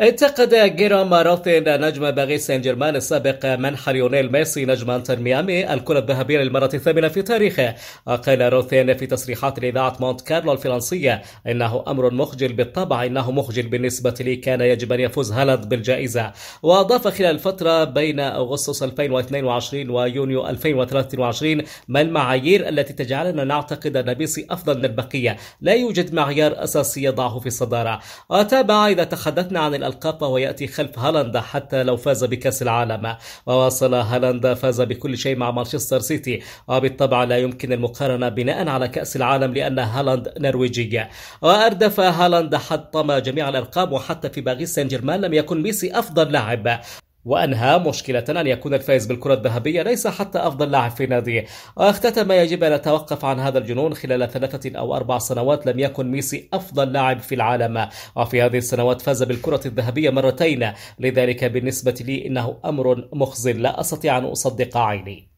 انتقد جيرام ماروثين نجم باريس سان جيرمان السابق منح ليونيل ميسي نجم انتر ميامي الكرة الذهبية للمرة الثامنة في تاريخه. قال روثين في تصريحات لإذاعة مونت كارلو الفرنسية: إنه أمر مخجل بالطبع، إنه مخجل بالنسبة لي، كان يجب أن يفوز هالاند بالجائزة. وأضاف: خلال الفترة بين أغسطس 2022 ويونيو 2023 ما المعايير التي تجعلنا نعتقد أن ميسي أفضل من البقية؟ لا يوجد معيار أساسي يضعه في الصدارة. وتابع: إذا تحدثنا عن الألقاب وهو يأتي خلف هالاند حتى لو فاز بكأس العالم. وواصل: هالاند فاز بكل شيء مع مانشستر سيتي، وبالطبع لا يمكن المقارنة بناء على كأس العالم لأن هالاند نرويجي. وأردف: هالاند حطم جميع الأرقام، وحتى في باريس سان جيرمان لم يكن ميسي أفضل لاعب. وأنهى: مشكلة أن يكون الفائز بالكرة الذهبية ليس حتى أفضل لاعب في ناديه. واختتم: يجب أن نتوقف عن هذا الجنون، خلال 3 أو 4 سنوات لم يكن ميسي أفضل لاعب في العالم، وفي هذه السنوات فاز بالكرة الذهبية مرتين. لذلك بالنسبة لي إنه أمر مخزن، لا أستطيع أن أصدق عيني.